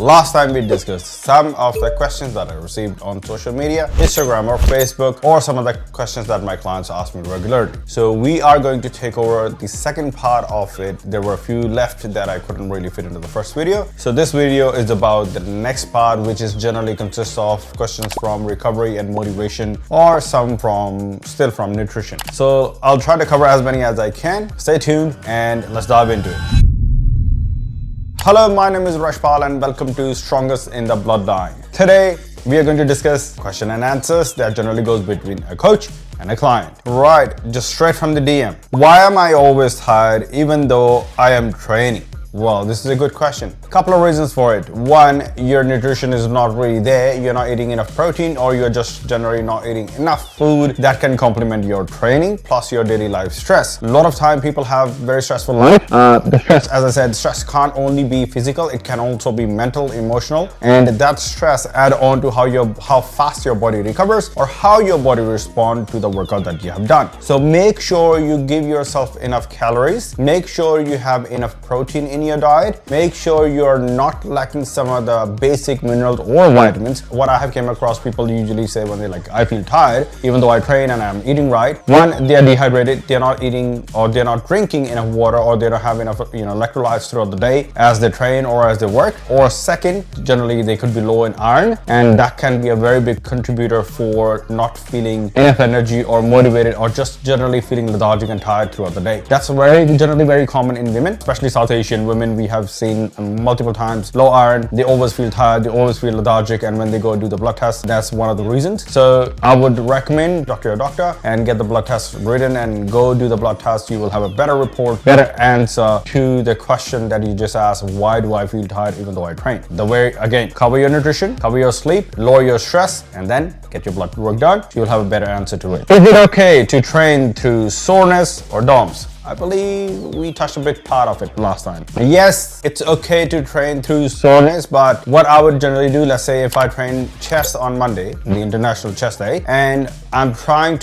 Last time we discussed some of the questions that I received on social media, Instagram or Facebook, or some of the questions that my clients ask me regularly. So we are going to take over the second part of it. There were a few left that I couldn't really fit into the first video. So this video is about the next part, which is generally consists of questions from recovery and motivation, or some still from nutrition. So I'll try to cover as many as I can. Stay tuned and let's dive into it. Hello, my name is Rashpal and welcome to Strongest in the Bloodline. Today, we are going to discuss question and answers that generally goes between a coach and a client. Right, just straight from the DM. Why am I always tired even though I am training? Well, this is a good question. A couple of reasons for it. One, your nutrition is not really there. You're not eating enough protein, or you're just generally not eating enough food that can complement your training plus your daily life stress. A lot of time people have very stressful life. The stress, as I said, stress can't only be physical, it can also be mental, emotional, and that stress add on to how fast your body recovers or how your body responds to the workout that you have done. So make sure you give yourself enough calories, make sure you have enough protein in your diet, make sure you're not lacking some of the basic minerals or vitamins. What I have came across, people usually say when they're like, I feel tired even though I train and I'm eating right. One, they are dehydrated, they're not eating or they're not drinking enough water, or they don't have enough electrolytes throughout the day as they train or as they work. Or second, generally they could be low in iron, and that can be a very big contributor for not feeling enough energy or motivated, or just generally feeling lethargic and tired throughout the day. That's generally very common in women, especially South Asian women. We have seen multiple times low iron, they always feel tired, they always feel lethargic, and when they go do the blood test, that's one of the reasons. So I would recommend talk to your doctor and get the blood test written and go do the blood test. You will have a better report, better answer to the question that you just asked, why do I feel tired even though I train? The way, again, cover your nutrition, cover your sleep, lower your stress, and then get your blood work done. You'll have a better answer to it. Is it okay to train through soreness or DOMS? I believe we touched a bit part of it last time. Yes, it's okay to train through soreness, but what I would generally do, let's say if I train chest on Monday, the International Chest Day, and I'm planning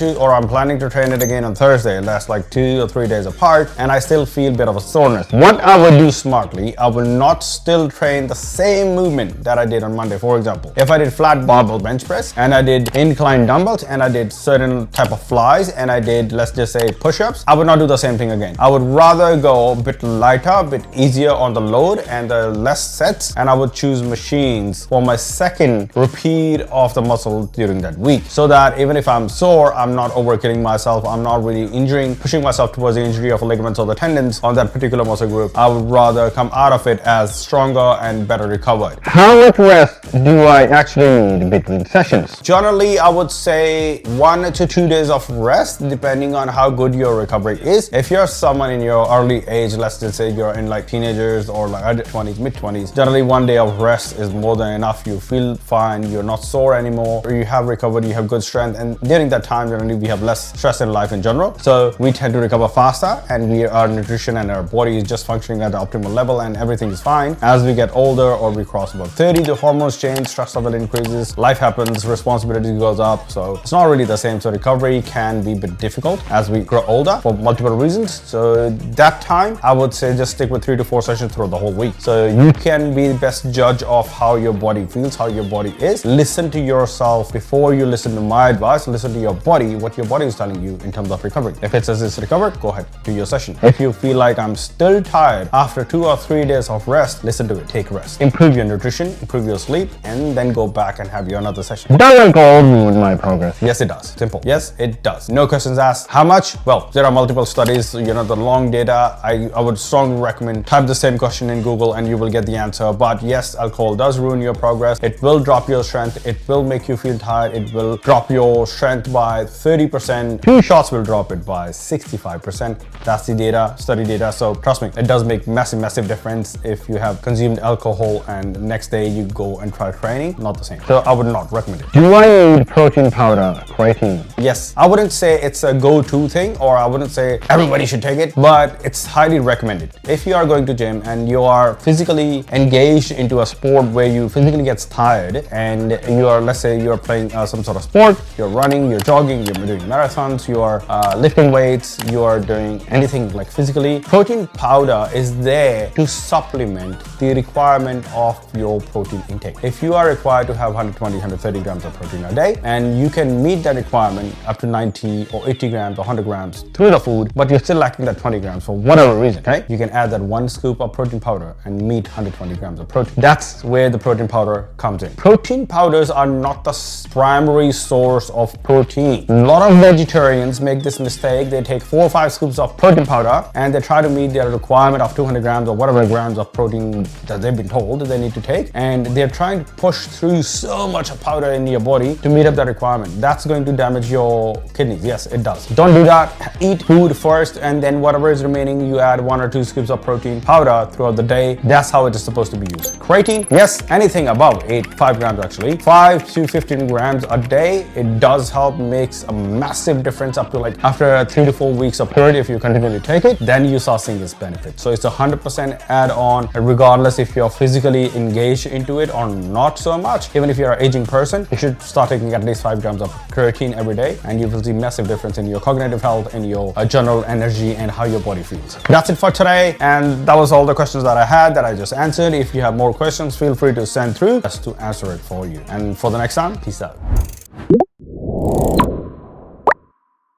to train it again on Thursday, and that's like 2 or 3 days apart, and I still feel a bit of a soreness. What I would do smartly, I will not still train the same movement that I did on Monday. For example, if I did flat barbell bench press, and I did incline dumbbells, and I did certain type of flies, and I did, let's just say, push-ups, I would not do the same thing again. I would rather go a bit lighter, a bit easier on the load and the less sets, and I would choose machines for my second repeat of the muscle during that week, so that even if I'm sore, I'm not overkilling myself, I'm not really pushing myself towards the injury of ligaments or the tendons on that particular muscle group. I would rather come out of it as stronger and better recovered. How much rest do I actually need between sessions? Generally, I would say 1 to 2 days of rest, depending on how good your recovery is. If you're someone in your early age, let's just say you're in like teenagers or like early 20s, mid-20s, generally 1 day of rest is more than enough. You feel fine, you're not sore anymore, or you have recovered, you have good strength, and during that time generally we have less stress in life in general, so we tend to recover faster, and our nutrition and our body is just functioning at the optimal level and everything is fine. As we get older or we cross about 30, the hormones change, stress level increases, life happens, responsibility goes up, so it's not really the same. So recovery can be a bit difficult as we grow older for multiple reasons. So that time, I would say just stick with 3 to 4 sessions throughout the whole week. So you can be the best judge of how your body feels, how your body is. Listen to yourself before you listen to my advice. Listen to your body, what your body is telling you in terms of recovery. If it says it's recovered, go ahead, do your session. If you feel like I'm still tired after 2 or 3 days of rest, listen to it, take rest. Improve your nutrition, improve your sleep, and then go back and have your another session. Does alcohol ruin my progress? Yes, it does. Simple. Yes, it does. No questions asked. How much? Well, there are multiple studies, the long data. I would strongly recommend type the same question in Google and you will get the answer. But yes, alcohol does ruin your progress. It will drop your strength. It will make you feel tired. It will drop your strength by 30%. 2 shots will drop it by 65%. That's the data, study data. So trust me, it does make massive difference if you have consumed alcohol and next day you go and try training. Not the same. So I would not recommend it. Do I need protein powder, creatine? Yes, I wouldn't say it's a go-to thing, or I wouldn't say everybody should take it, but it's highly recommended. If you are going to gym and you are physically engaged into a sport where you physically gets tired, and you are, let's say you are playing some sort of sport, you're running, you're jogging, you're doing marathons, you are lifting weights, you are doing anything like physically, protein powder is there to supplement the requirement of your protein intake. If you are required to have 120, 130 grams of protein a day, and you can meet that requirement up to 90 or 80 grams or 100 grams through the food, but you're still lacking that 20 grams for whatever reason, okay? You can add that 1 scoop of protein powder and meet 120 grams of protein. That's where the protein powder comes in. Protein powders are not the primary source of protein. A lot of vegetarians make this mistake. They take 4 or 5 scoops of protein powder and they try to meet their requirement of 200 grams or whatever grams of protein that they've been told that they need to take, and they're trying to push through so much of powder in your body to meet up that requirement. That's going to damage your kidneys. Yes, it does. Don't do that. Eat food first, and then whatever is remaining, you add 1 or 2 scoops of protein powder throughout the day. That's how it is supposed to be used. Creatine, yes, anything above 5 grams actually, 5 to 15 grams a day, it does help, makes a massive difference up to like after 3 to 4 weeks of period. If you continually take it, then you start seeing this benefit. So it's 100% add-on, regardless if you're physically engaged into it or not so much. Even if you're an aging person, you should start taking at least 5 grams of creatine every day, and you will see massive difference in your cognitive health, in your general energy, and how your body feels. That's it for today, and that was all the questions that I had that I just answered. If you have more questions, feel free to send through just to answer it for you. And for the next time, peace out.